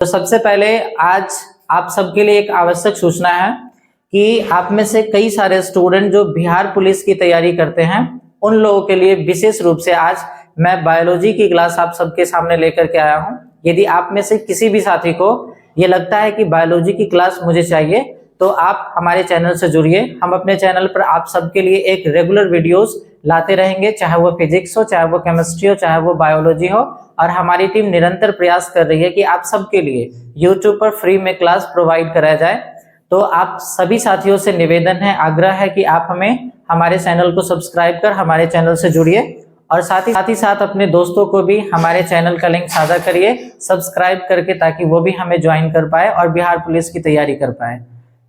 तो सबसे पहले आज आप सबके लिए एक आवश्यक सूचना है कि आप में से कई सारे स्टूडेंट जो बिहार पुलिस की तैयारी करते हैं उन लोगों के लिए विशेष रूप से आज मैं बायोलॉजी की क्लास आप सबके सामने लेकर के आया हूं। यदि आप में से किसी भी साथी को ये लगता है कि बायोलॉजी की क्लास मुझे चाहिए तो आप हमारे चैनल से जुड़िए। हम अपने चैनल पर आप सबके लिए एक रेगुलर वीडियोस लाते रहेंगे, चाहे वो फिजिक्स हो, चाहे वो केमिस्ट्री हो, चाहे वो बायोलॉजी हो। और हमारी टीम निरंतर प्रयास कर रही है कि आप सबके लिए यूट्यूब पर फ्री में क्लास प्रोवाइड कराया जाए। तो आप सभी साथियों से निवेदन है, आग्रह है कि आप हमारे चैनल को सब्सक्राइब कर हमारे चैनल से जुड़िए और साथ ही साथ अपने दोस्तों को भी हमारे चैनल का लिंक साझा करिए सब्सक्राइब करके, ताकि वो भी हमें ज्वाइन कर पाए और बिहार पुलिस की तैयारी कर पाए।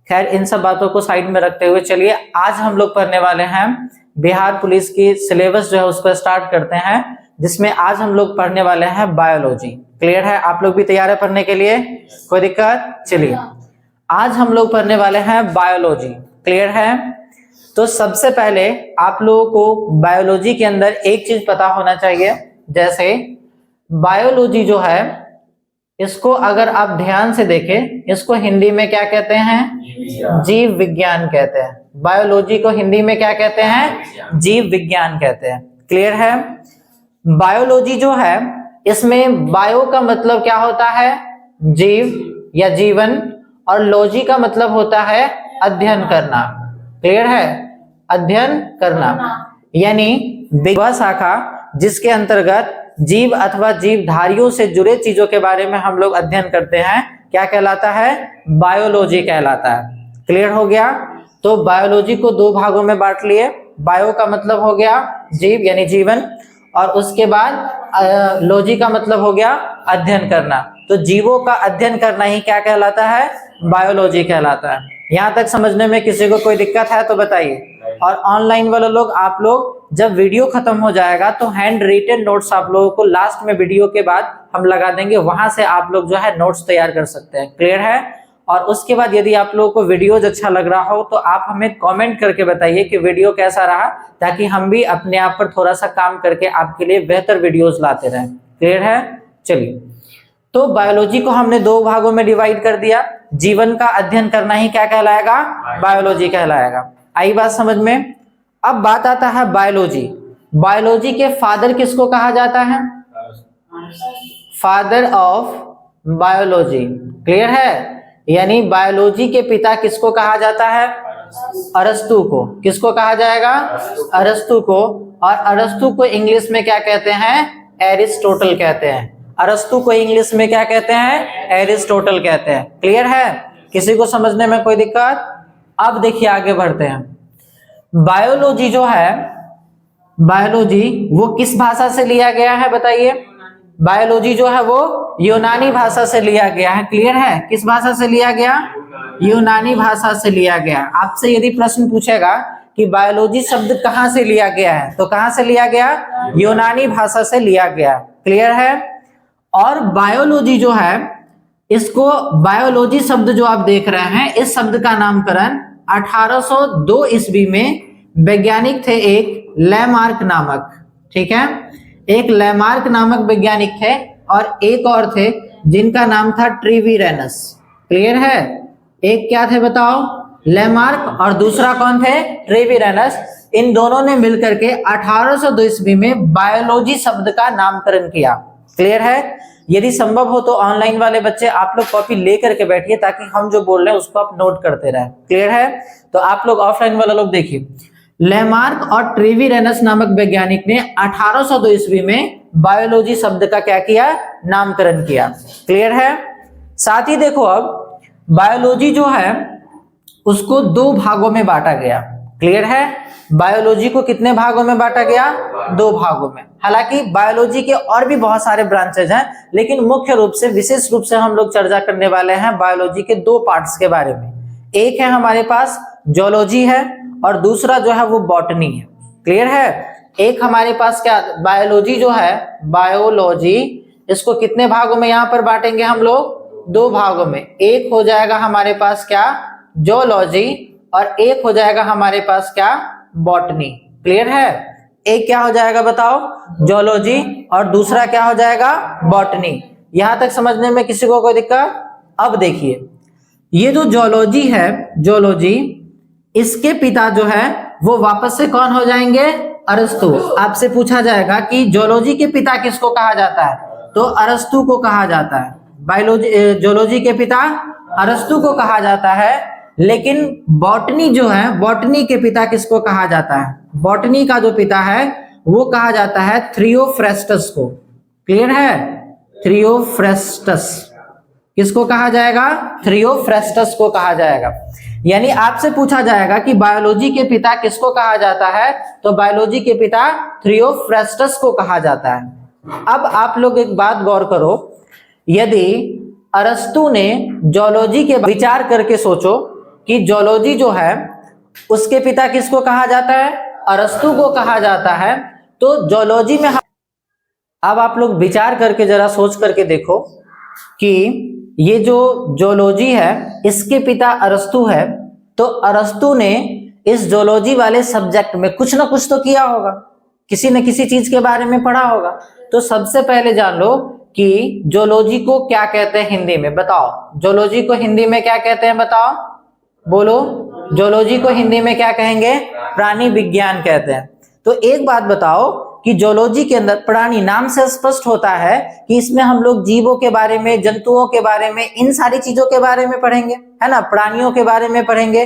खैर, इन सब बातों को साइड में रखते हुए चलिए आज हम लोग पढ़ने वाले हैं बिहार पुलिस की सिलेबस जो है उसको स्टार्ट करते हैं, जिसमें आज हम लोग पढ़ने वाले हैं बायोलॉजी। क्लियर है? आप लोग भी तैयार है पढ़ने के लिए? कोई दिक्कत? चलिए आज हम लोग पढ़ने वाले हैं बायोलॉजी। क्लियर है? तो सबसे पहले आप लोगों को बायोलॉजी के अंदर एक चीज पता होना चाहिए, जैसे बायोलॉजी जो है इसको अगर आप ध्यान से देखें, इसको हिंदी में क्या कहते हैं? जीव विज्ञान कहते हैं। बायोलॉजी को हिंदी में क्या कहते हैं? जीव विज्ञान कहते हैं। क्लियर है? बायोलॉजी जो है इसमें बायो का मतलब क्या होता है? जीव या जीवन, और लॉजी का मतलब होता है अध्ययन करना। क्लियर है? अध्ययन करना, यानी वह शाखा जिसके अंतर्गत जीव अथवा जीवधारियों से जुड़े चीजों के बारे में हम लोग अध्ययन करते हैं, क्या कहलाता है? बायोलॉजी कहलाता है। क्लियर हो गया? तो बायोलॉजी को दो भागों में बांट लिए। बायो का मतलब हो गया जीव यानी जीवन, और उसके बाद लॉजी का मतलब हो गया अध्ययन करना। तो जीवों का अध्ययन करना ही क्या कहलाता है? बायोलॉजी कहलाता है। यहाँ तक समझने में किसी को कोई दिक्कत है तो बताइए। और ऑनलाइन वाले लोग, आप लोग जब वीडियो खत्म हो जाएगा तो हैंड रिटन नोट्स आप लोगों को लास्ट में वीडियो के बाद हम लगा देंगे, वहां से आप लोग जो है नोट्स तैयार कर सकते हैं। क्लियर है? और उसके बाद यदि आप लोगों को वीडियोज अच्छा लग रहा हो तो आप हमें कमेंट करके बताइए कि वीडियो कैसा रहा, ताकि हम भी अपने आप पर थोड़ा सा काम करके आपके लिए बेहतर वीडियोज लाते रहें। क्लियर है? चलिए, तो बायोलॉजी को हमने दो भागों में डिवाइड कर दिया। जीवन का अध्ययन करना ही क्या कहलाएगा? बायोलॉजी कहलाएगा। आई बात समझ में? अब बात आता है बायोलॉजी। बायोलॉजी के फादर किसको कहा जाता है? Father of biology. क्लियर है? यानी बायोलॉजी के पिता किसको कहा जाता है? अरस्तु को। किसको कहा जाएगा? अरस्तु को। और अरस्तु को इंग्लिश में क्या कहते हैं? एरिस्टोटल कहते हैं। अरस्तु को इंग्लिश में क्या कहते हैं? एरिस्टोटल कहते हैं। क्लियर है? किसी को समझने में कोई दिक्कत? अब देखिए आगे बढ़ते हैं। बायोलॉजी जो है, बायोलॉजी वो किस भाषा से लिया गया है बताइए? बायोलॉजी जो है वो यूनानी भाषा से लिया गया है। क्लियर है? किस भाषा से लिया गया? यूनानी भाषा से लिया गया। आपसे यदि प्रश्न पूछेगा कि बायोलॉजी शब्द कहाँ से लिया गया है, तो कहाँ से लिया गया? यूनानी भाषा से लिया गया। क्लियर है? और बायोलॉजी जो है, इसको बायोलॉजी शब्द जो आप देख रहे हैं, इस शब्द का नामकरण 1802 ईस्वी में वैज्ञानिक थे एक लैमार्क नामक। ठीक है? एक लैमार्क नामक वैज्ञानिक थे और एक और थे जिनका नाम था ट्रेविरेनस। क्लियर है? एक क्या थे बताओ? लैमार्क, और दूसरा कौन थे? ट्रेविरेनस। इन दोनों ने मिलकर के 1802 ईस्वी में बायोलॉजी शब्द का नामकरण किया। क्लियर है? यदि संभव हो तो ऑनलाइन वाले बच्चे आप लोग कॉपी लेकर के बैठिए, ताकि हम जो बोल रहे हैं उसको आप नोट करते रहें। क्लियर है? तो आप लोग ऑफलाइन वाले लोग देखिए, लैमार्क और ट्रेविरेनस नामक वैज्ञानिक ने 1802 ईस्वी में बायोलॉजी शब्द का क्या किया? नामकरण किया। क्लियर है? साथ ही देखो, अब बायोलॉजी जो है उसको दो भागों में बांटा गया। क्लियर है? बायोलॉजी को कितने भागों में बांटा गया? दो भागों में। हालांकि बायोलॉजी के और भी बहुत सारे ब्रांचेज हैं, लेकिन मुख्य रूप से विशेष रूप से हम लोग चर्चा करने वाले हैं बायोलॉजी के दो पार्ट्स के बारे में। एक है हमारे पास जूलॉजी है और दूसरा जो है वो बॉटनी है। क्लियर है? एक हमारे पास क्या, बायोलॉजी जो है, बायोलॉजी, इसको कितने भागों में यहाँ पर बांटेंगे हम लोग? दो भागों में। एक हो जाएगा हमारे पास क्या? जूलॉजी, और एक हो जाएगा हमारे पास क्या? बॉटनी। क्लियर है? एक क्या हो जाएगा बताओ? जूलॉजी, और दूसरा क्या हो जाएगा? बॉटनी। यहां तक समझने में किसी को कोई दिक्कत? अब देखिए, ये जो जूलॉजी है, जूलॉजी, इसके पिता जो है वो वापस से कौन हो जाएंगे? अरस्तु। आपसे पूछा जाएगा कि जूलॉजी के पिता किसको कहा जाता है, तो अरस्तु को कहा जाता है। बायोलॉजी, जूलॉजी के पिता अरस्तु को कहा जाता है। लेकिन बॉटनी जो है, बॉटनी के पिता किसको कहा जाता है? बॉटनी का जो पिता है वो कहा जाता है थियोफ्रेस्टस को। क्लियर है? थियोफ्रेस्टस किसको कहा जाएगा? थियोफ्रेस्टस को कहा जाएगा। यानी आपसे पूछा जाएगा कि बायोलॉजी के पिता किसको कहा जाता है, तो बायोलॉजी के पिता थियोफ्रेस्टस को कहा जाता है। अब आप लोग एक बात गौर करो, यदि अरस्तु ने जूलॉजी के विचार करके सोचो कि जूलॉजी जो है उसके पिता किसको कहा जाता है? अरस्तु को कहा जाता है। तो जूलॉजी में अब आप लोग विचार करके जरा सोच करके देखो कि ये जो जूलॉजी है इसके पिता अरस्तु है, तो अरस्तु ने इस जूलॉजी वाले सब्जेक्ट में कुछ ना कुछ तो किया होगा, किसी न किसी चीज के बारे में पढ़ा होगा। तो सबसे पहले जान लो कि जूलॉजी को क्या कहते हैं हिंदी में, बताओ। जूलॉजी को हिंदी में क्या कहते हैं, बताओ, बोलो। जूलॉजी को हिंदी में क्या कहेंगे? प्राणी विज्ञान कहते हैं। तो एक बात बताओ कि जूलॉजी के अंदर प्राणी, नाम से स्पष्ट होता है कि इसमें हम लोग जीवों के बारे में, जंतुओं के बारे में, इन सारी चीजों के बारे में पढ़ेंगे, है ना, प्राणियों के बारे में पढ़ेंगे।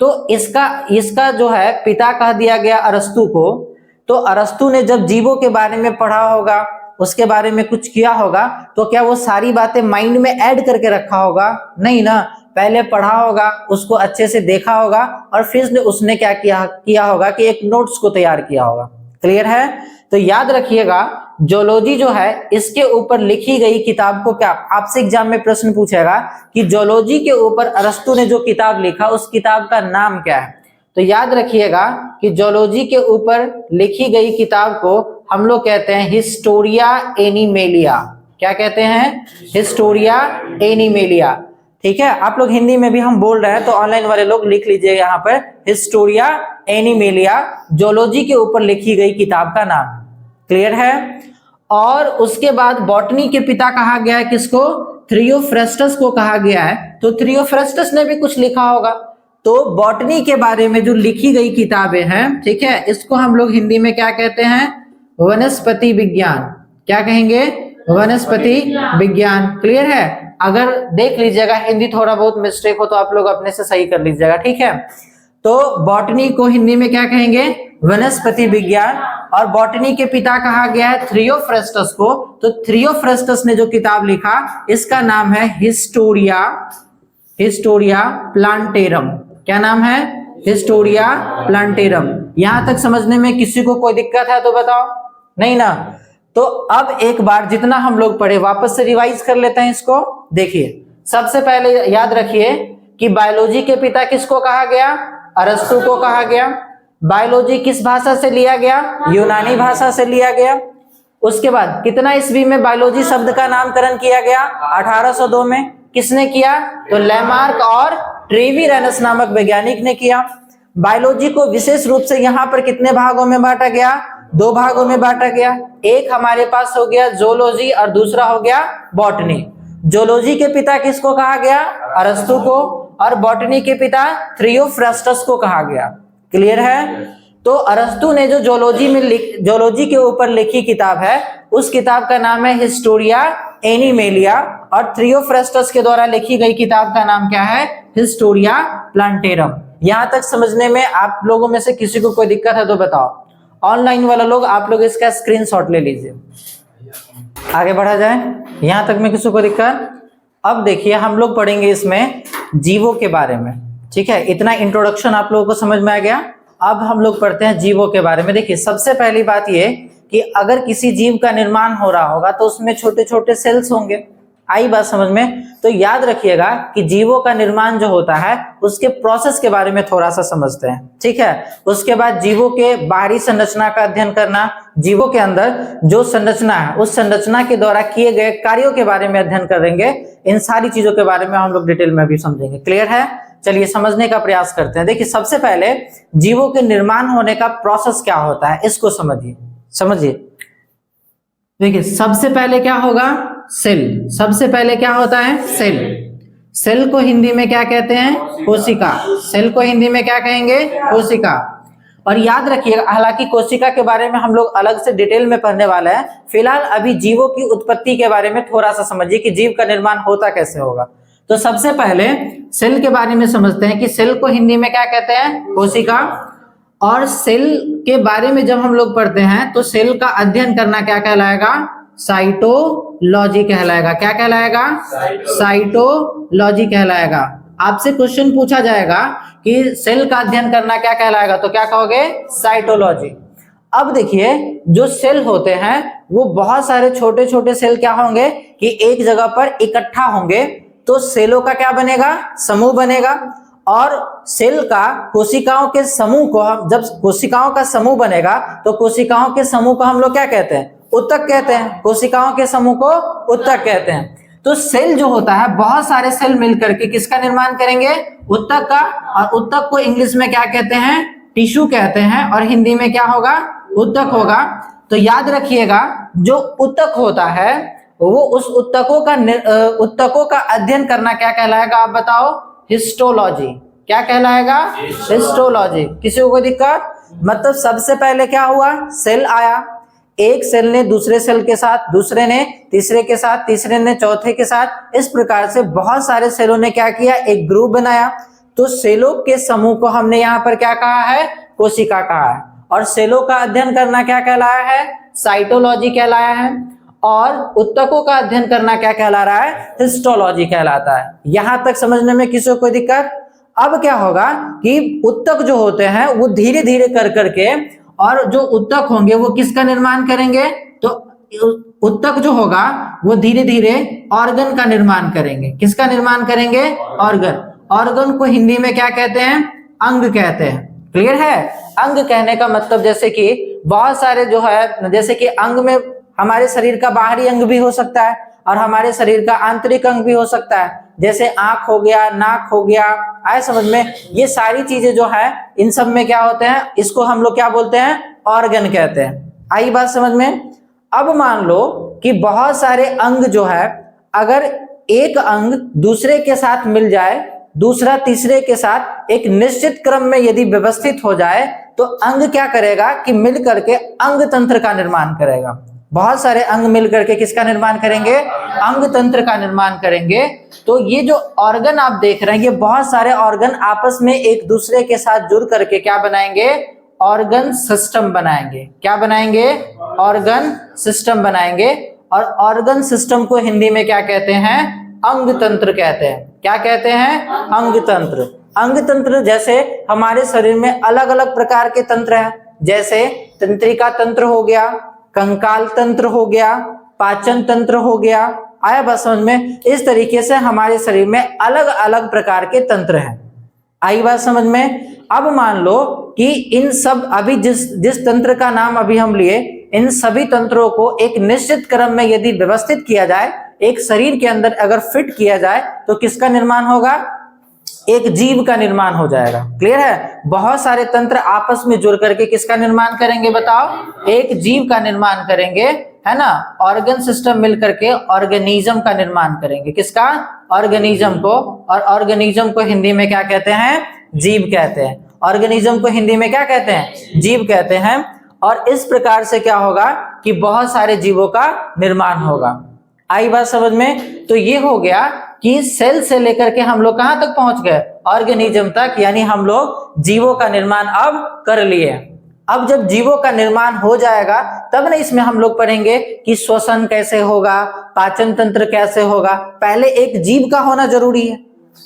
तो इसका जो है पिता कह दिया गया अरस्तु को। तो अरस्तु ने जब जीवों के बारे में पढ़ा होगा, उसके बारे में कुछ किया होगा, तो क्या वो सारी बातें माइंड में ऐड करके रखा होगा? नहीं ना, पहले पढ़ा होगा, उसको अच्छे से देखा होगा और फिर उसने क्या किया होगा कि एक नोट्स को तैयार किया होगा। क्लियर है? तो याद रखिएगा, जूलॉजी जो है इसके ऊपर लिखी गई किताब को क्या, आपसे एग्जाम में प्रश्न पूछेगा कि जूलॉजी के ऊपर अरस्तु ने जो किताब लिखा उस किताब का नाम क्या है। तो याद रखिएगा कि जूलॉजी के ऊपर लिखी गई किताब को हम लोग कहते हैं हिस्टोरिया एनिमेलिया। क्या कहते हैं? Historia animalia. ठीक है, आप लोग हिंदी में भी हम बोल रहे हैं तो ऑनलाइन वाले लोग लिख लीजिए यहाँ पर, हिस्टोरिया एनिमेलिया जूलॉजी के ऊपर लिखी गई किताब का नाम। क्लियर है? और उसके बाद बॉटनी के पिता कहा गया है किसको? थियोफ्रेस्टस को कहा गया है। तो थियोफ्रेस्टस ने भी कुछ लिखा होगा। तो बॉटनी के बारे में जो लिखी गई किताबें हैं, ठीक है, इसको हम लोग हिंदी में क्या कहते हैं? वनस्पति विज्ञान। क्या कहेंगे? वनस्पति विज्ञान। क्लियर है? अगर देख लीजिएगा हिंदी थोड़ा बहुत मिस्टेक हो तो आप लोग अपने से सही कर लीजिएगा। ठीक है, तो बॉटनी को हिंदी में क्या कहेंगे? वनस्पति विज्ञान। और बॉटनी के पिता कहा गया है थियोफ्रेस्टस को। तो थियोफ्रेस्टस ने जो किताब लिखा इसका नाम है हिस्टोरिया प्लांटेरम। क्या नाम है? Historia plantarum. यहां तक समझने में किसी को कोई दिक्कत है तो बताओ? नहीं ना? तो अब एक बार जितना हम लोग पढ़े वापस से रिवाइज कर लेते हैं इसको। देखिए, सबसे पहले याद रखिए कि बायोलॉजी के पिता किसको कहा गया? अरस्तु को कहा गया। बायोलॉजी किस भाषा से लिया गया? यूनानी भाषा से लिया गया। उसके बाद कितना ईस्वी में बायोलॉजी शब्द का नामकरण किया गया? 1802 में। किसने किया? तो लेमार्क और ट्रेविरेनस नामक वैज्ञानिक ने किया। बायोलॉजी को विशेष रूप से यहाँ पर कितने भागों में बांटा गया? 2 भागों में बांटा गया। एक हमारे पास हो गया जूलॉजी और दूसरा हो गया बॉटनी। जूलॉजी के पिता किसको कहा गया? अरस्तु को। और बॉटनी के पिता थियोफ्रेस्टस को कहा गया। क्लियर है? तो अरस्तु ने जो जूलॉजी के ऊपर लिखी किताब है उस किताब का नाम है हिस्टोरिया एनिमेलिया। और थियोफ्रेस्टस के द्वारा लिखी गई किताब का नाम क्या है? Historia plantarum. यहां तक समझने में आप लोगों में से किसी को कोई दिक्कत है तो बताओ? ऑनलाइन वाला लोग आप लोग इसका स्क्रीनशॉट ले लीजिए। आगे बढ़ा जाए, यहां तक में किसी को दिक्कत? अब देखिए, हम लोग पढ़ेंगे इसमें जीवों के बारे में। ठीक है, इतना इंट्रोडक्शन आप लोगों को समझ में आ गया। अब हम लोग पढ़ते हैं जीवों के बारे में। देखिए, सबसे पहली बात ये कि अगर किसी जीव का निर्माण हो रहा होगा तो उसमें छोटे छोटे सेल्स होंगे। आई बात समझ में? तो याद रखिएगा कि जीवों का निर्माण जो होता है उसके प्रोसेस के बारे में थोड़ा सा समझते हैं। ठीक है, उसके बाद जीवों के बाहरी संरचना का अध्ययन करना, जीवों के अंदर जो संरचना है उस संरचना के द्वारा किए गए कार्यों के बारे में अध्ययन करेंगे। इन सारी चीजों के बारे में हम लोग डिटेल में भी समझेंगे। क्लियर है? चलिए समझने का प्रयास करते हैं। देखिए, सबसे पहले जीवों के निर्माण होने का प्रोसेस क्या होता है इसको समझिए। देखिए, सबसे पहले क्या होगा? सेल। सबसे पहले क्या होता है? सेल। सेल को हिंदी में क्या कहते हैं? कोशिका। सेल को हिंदी में क्या कहेंगे? कोशिका। और याद रखिएगा, हालांकि कोशिका के बारे में हम लोग अलग से डिटेल में पढ़ने वाले हैं, फिलहाल अभी जीवों की उत्पत्ति के बारे में थोड़ा सा समझिए कि जीव का निर्माण होता कैसे होगा। तो सबसे पहले सेल के बारे में समझते हैं कि सेल को हिंदी में क्या कहते हैं? कोशिका। और सेल के बारे में जब हम लोग पढ़ते हैं तो सेल का अध्ययन करना क्या कहलाएगा? साइटोलॉजी कहलाएगा। क्या कहलाएगा? साइटोलॉजी कहलाएगा। आपसे क्वेश्चन पूछा जाएगा कि सेल का अध्ययन करना क्या कहलाएगा, तो क्या कहोगे? साइटोलॉजी। अब देखिए, जो सेल होते हैं वो बहुत सारे छोटे छोटे सेल क्या होंगे कि एक जगह पर इकट्ठा होंगे, तो सेलों का क्या बनेगा? समूह बनेगा। और सेल का कोशिकाओं के समूह को हम, जब कोशिकाओं का समूह बनेगा तो कोशिकाओं के समूह को हम लोग क्या कहते हैं? उत्तक कहते हैं। कोशिकाओं के समूह को उत्तक कहते हैं। तो सेल जो होता है, बहुत सारे सेल मिलकर के किसका निर्माण करेंगे? उत्तक का। और उत्तक को इंग्लिश में क्या कहते हैं? टिश्यू कहते हैं। और हिंदी में क्या होगा? उत्तक होगा। तो याद रखिएगा, जो उत्तक होता है वो उस उत्तकों का अध्ययन करना क्या कहलाएगा? आप बताओ। हिस्टोलॉजी। क्या कहलाएगा? हिस्टोलॉजी। किसी को दिक्कत? मतलब सबसे पहले क्या हुआ? सेल आया। एक सेल ने दूसरे सेल के साथ, दूसरे ने तीसरे के साथ, तीसरे ने चौथे के साथ, इस प्रकार से बहुत सारे सेलों ने क्या किया? एक ग्रुप बनाया। तो सेलों के समूह को हमने यहाँ पर क्या कहा है? कोशिका कहा है। और सेलों का अध्ययन करना क्या कहलाया है? साइटोलॉजी कहलाया है। और उत्तकों का अध्ययन करना क्या कहला रहा है? हिस्टोलॉजी कहलाता है। यहां तक समझने में किसी को कोई दिक्कत? अब क्या होगा कि उत्तक जो होते हैं वो धीरे धीरे कर करके, और जो उत्तक होंगे वो किसका निर्माण करेंगे? तो उत्तक जो होगा वो धीरे धीरे ऑर्गन का निर्माण करेंगे। किसका निर्माण करेंगे? ऑर्गन। ऑर्गन को हिंदी में क्या कहते हैं? अंग कहते हैं। क्लियर है? अंग कहने का मतलब जैसे कि बहुत सारे जो है, जैसे कि अंग में हमारे शरीर का बाहरी अंग भी हो सकता है और हमारे शरीर का आंतरिक अंग भी हो सकता है। जैसे आंख हो गया, नाक हो गया, आए समझ में? ये सारी चीजें जो है, इन सब में क्या होते हैं? इसको हम लोग क्या बोलते हैं? ऑर्गन कहते हैं। आई बात समझ में? अब मान लो कि बहुत सारे अंग जो है, अगर एक अंग दूसरे के साथ मिल जाए, दूसरा तीसरे के साथ एक निश्चित क्रम में यदि व्यवस्थित हो जाए, तो अंग क्या करेगा कि मिल करके अंग तंत्र का निर्माण करेगा। बहुत सारे अंग मिल करके किसका निर्माण करेंगे? अंग तंत्र का निर्माण करेंगे। तो ये जो ऑर्गन आप देख रहे हैं, ये बहुत सारे ऑर्गन आपस में एक दूसरे के साथ जुड़ करके क्या बनाएंगे? ऑर्गन सिस्टम बनाएंगे। क्या बनाएंगे? ऑर्गन सिस्टम बनाएंगे। और ऑर्गन सिस्टम को हिंदी में क्या कहते हैं? अंग तंत्र कहते हैं। क्या कहते हैं? अंग तंत्र। अंग तंत्र जैसे हमारे शरीर में अलग अलग प्रकार के तंत्र हैं, जैसे तंत्रिका तंत्र हो गया, कंकाल तंत्र हो गया, पाचन तंत्र हो गया। आया बात समझ में? इस तरीके से हमारे शरीर में अलग अलग प्रकार के तंत्र हैं। आई बात समझ में? अब मान लो कि इन सब, अभी जिस तंत्र का नाम अभी हम लिए, इन सभी तंत्रों को एक निश्चित क्रम में यदि व्यवस्थित किया जाए, एक शरीर के अंदर अगर फिट किया जाए, तो किसका निर्माण होगा? एक जीव का निर्माण हो जाएगा। क्लियर है? बहुत सारे तंत्र आपस में जुड़ करके किसका निर्माण करेंगे? बताओ। एक जीव का निर्माण करेंगे, है ना? ऑर्गन सिस्टम मिल करके ऑर्गेनिज्म का निर्माण करेंगे। किसका? ऑर्गेनिज्म को। और ऑर्गेनिज्म को हिंदी में क्या कहते हैं? जीव कहते हैं। ऑर्गेनिज्म को हिंदी में क्या कहते हैं? जीव कहते हैं। और इस प्रकार से क्या होगा कि बहुत सारे जीवों का निर्माण होगा। आई बात समझ में? तो ये हो गया कि सेल से लेकर के हम लोग कहां तक पहुंच गए? ऑर्गेनिज्म तक। यानी हम लोग जीवों का निर्माण अब कर लिए। अब जब जीवों का निर्माण हो जाएगा, तब ना इसमें हम लोग पढ़ेंगे कि श्वसन कैसे होगा, पाचन तंत्र कैसे होगा। पहले एक जीव का होना जरूरी है।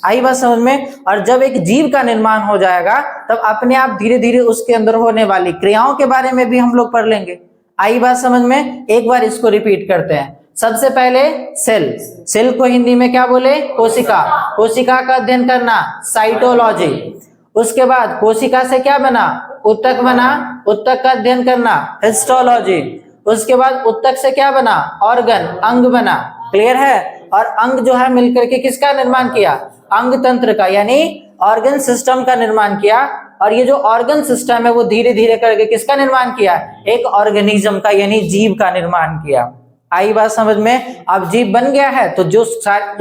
आई बात समझ में? और जब एक जीव का निर्माण हो जाएगा, तब अपने आप धीरे धीरे उसके अंदर होने वाली क्रियाओं के बारे में भी हम लोग पढ़ लेंगे। आई बात समझ में? एक बार इसको रिपीट करते हैं। सबसे पहले सेल। सेल को हिंदी में क्या बोले? कोशिका। कोशिका का अध्ययन करना, साइटोलॉजी। उसके बाद कोशिका से क्या बना? उत्तक बना। उत्तक का अध्ययन करना, हिस्टोलॉजी। उसके बाद उत्तक से क्या बना? ऑर्गन, अंग बना। क्लियर है? और अंग जो है मिलकर के किसका निर्माण किया? अंग तंत्र का, यानी ऑर्गन सिस्टम का निर्माण किया। और ये जो ऑर्गन सिस्टम है वो धीरे धीरे करके किसका निर्माण किया? एक ऑर्गेनिज्म का, यानी जीव का निर्माण किया। आई बात समझ में। अब जीव बन गया है तो जो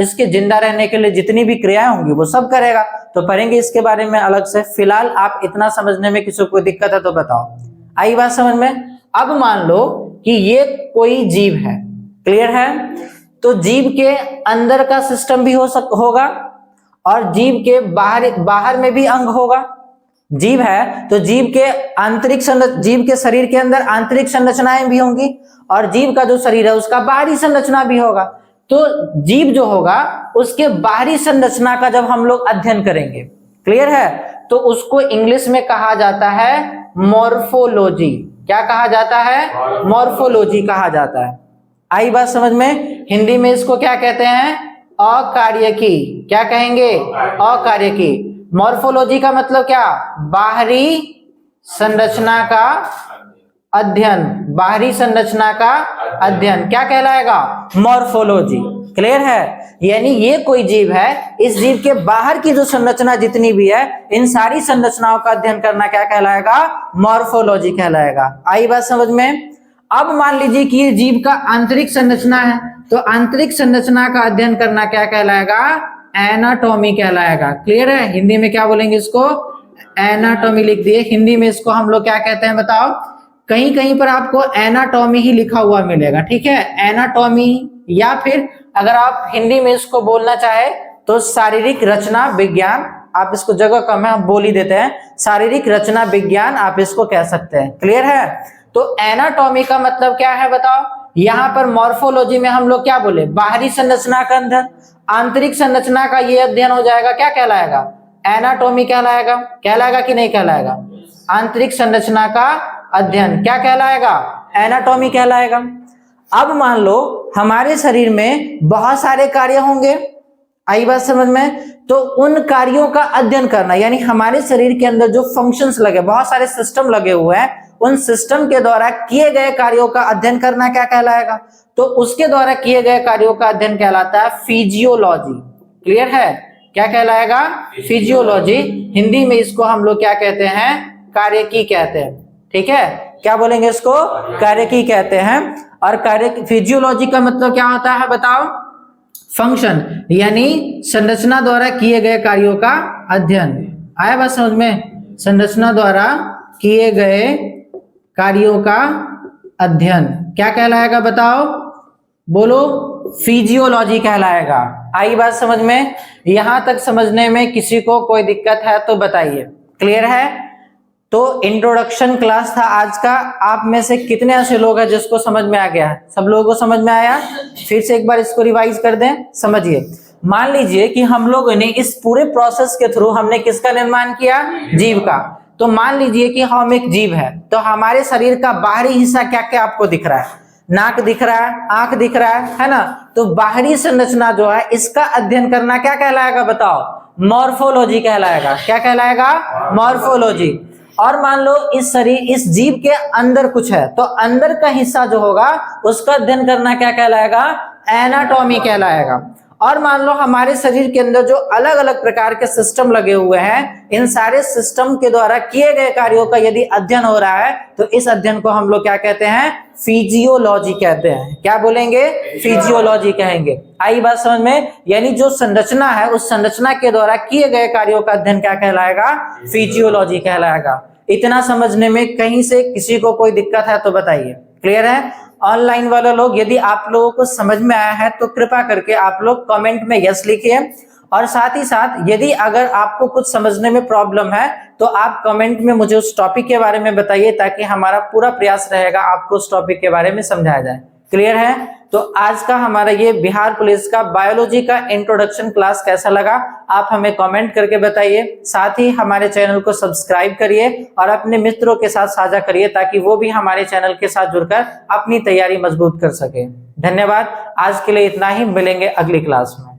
इसके जिंदा रहने के लिए जितनी भी क्रियाएं होंगी वो सब करेगा, तो पढ़ेंगे इसके बारे में अलग से। फिलहाल आप इतना समझने में किसी को कोई दिक्कत है तो बताओ। आई बात समझ में। अब मान लो कि ये कोई जीव है, क्लियर है, तो जीव के अंदर का सिस्टम भी होगा और जीव के बाहर में भी अंग होगा। जीव है तो जीव के शरीर के अंदर आंतरिक संरचनाएं भी होंगी और जीव का जो शरीर है उसका बाहरी संरचना भी होगा। तो जीव जो होगा उसके बाहरी संरचना का जब हम लोग अध्ययन करेंगे, क्लियर है, तो उसको इंग्लिश में कहा जाता है मॉर्फोलॉजी। क्या कहा जाता है? मॉर्फोलॉजी कहा जाता है। आई बात समझ में। हिंदी में इसको क्या कहते हैं? अकार्यकी। क्या कहेंगे? अकार्यकी। मॉर्फोलॉजी का मतलब क्या? बाहरी संरचना का अध्ययन। बाहरी संरचना का अध्ययन क्या कहलाएगा? मॉर्फोलॉजी। क्लियर है। यानी ये कोई जीव है, इस जीव के बाहर की जो संरचना जितनी भी है इन सारी संरचनाओं का अध्ययन करना क्या कहलाएगा? मॉर्फोलॉजी कहलाएगा। आई बात समझ में। अब मान लीजिए कि ये जीव का आंतरिक संरचना है, तो आंतरिक संरचना का अध्ययन करना क्या कहलाएगा? एनाटॉमी कहलाएगा। क्लियर है। हिंदी में क्या बोलेंगे इसको? एनाटॉमी लिख दिए। हिंदी में इसको हम लोग क्या कहते हैं बताओ? कहीं कहीं पर आपको एनाटॉमी ही लिखा हुआ मिलेगा, ठीक है, एनाटॉमी, या फिर अगर आप हिंदी में इसको बोलना चाहे तो शारीरिक रचना विज्ञान। आप इसको जगह कम है, आप बोल ही देते हैं, शारीरिक रचना विज्ञान आप इसको कह सकते हैं। क्लियर है। तो एनाटॉमी का मतलब क्या है बताओ? यहाँ पर मॉर्फोलॉजी में हम लोग क्या बोले? बाहरी संरचना का अध्ययन। आंतरिक संरचना का ये अध्ययन हो जाएगा, क्या कहलाएगा? एनाटॉमी कहलाएगा। कहलाएगा कि नहीं कहलाएगा? आंतरिक संरचना का अध्ययन क्या कहलाएगा? एनाटॉमी कहलाएगा। अब मान लो हमारे शरीर में बहुत सारे कार्य होंगे, आई बात समझ में, तो उन कार्यों का अध्ययन करना, यानी हमारे शरीर के अंदर जो फंक्शंस लगे, बहुत सारे सिस्टम लगे हुए हैं, उन सिस्टम के द्वारा किए गए कार्यों का अध्ययन करना क्या कहलाएगा? तो उसके द्वारा किए गए कार्यों का अध्ययन कहलाता है फिजियोलॉजी। क्लियर है। क्या कहलाएगा? फिजियोलॉजी। हिंदी में इसको हम लोग क्या कहते हैं? कार्यकी कहते हैं। ठीक है। क्या बोलेंगे इसको? कार्यकी कहते हैं। और फिजियोलॉजी का मतलब क्या होता है बताओ? फंक्शन, यानी संरचना द्वारा किए गए कार्यों का अध्ययन। आया बात समझ में? संरचना द्वारा किए गए कार्यों का अध्ययन क्या कहलाएगा बताओ? बोलो। फिजियोलॉजी कहलाएगा। आई बात समझ में? यहां तक समझने में किसी को कोई दिक्कत है तो बताइए। क्लियर है। तो इंट्रोडक्शन क्लास था आज का। आप में से कितने ऐसे लोग हैं जिसको समझ में आ गया है? सब लोगों को समझ में आया? फिर से एक बार इसको रिवाइज कर दें। समझिए, मान लीजिए कि हम लोगों ने इस पूरे प्रोसेस के थ्रू हमने किसका निर्माण किया? जीव का। तो मान लीजिए कि हम एक जीव है, तो हमारे शरीर का बाहरी हिस्सा क्या क्या आपको दिख रहा है? नाक दिख रहा है, आंख दिख रहा है ना? तो बाहरी संरचना जो है इसका अध्ययन करना क्या कहलाएगा बताओ? मॉर्फोलॉजी कहलाएगा। क्या कहलाएगा? मॉर्फोलॉजी। और मान लो इस जीव के अंदर कुछ है, तो अंदर का हिस्सा जो होगा उसका अध्ययन करना क्या कहलाएगा? एनाटॉमी कहलाएगा। और मान लो हमारे शरीर के अंदर जो अलग अलग प्रकार के सिस्टम लगे हुए हैं, इन सारे सिस्टम के द्वारा किए गए कार्यों का यदि अध्ययन हो रहा है तो इस अध्ययन को हम लोग क्या कहते हैं? फिजियोलॉजी कहते हैं। क्या बोलेंगे? फिजियोलॉजी कहेंगे। आई बात समझ में? यानी जो संरचना है उस संरचना के द्वारा किए गए कार्यों का अध्ययन क्या कहलाएगा? फिजियोलॉजी कहलाएगा। इतना समझने में कहीं से किसी को कोई दिक्कत है तो बताइए। क्लियर है। ऑनलाइन वाले लोग, यदि आप लोगों को समझ में आया है तो कृपया करके आप लोग कमेंट में यस लिखिए। और साथ ही साथ यदि अगर आपको कुछ समझने में प्रॉब्लम है तो आप कमेंट में मुझे उस टॉपिक के बारे में बताइए, ताकि हमारा पूरा प्रयास रहेगा आपको उस टॉपिक के बारे में समझाया जाए। क्लियर है। तो आज का हमारा ये बिहार पुलिस का बायोलॉजी का इंट्रोडक्शन क्लास कैसा लगा आप हमें कमेंट करके बताइए। साथ ही हमारे चैनल को सब्सक्राइब करिए और अपने मित्रों के साथ साझा करिए, ताकि वो भी हमारे चैनल के साथ जुड़कर अपनी तैयारी मजबूत कर सके। धन्यवाद। आज के लिए इतना ही, मिलेंगे अगली क्लास में।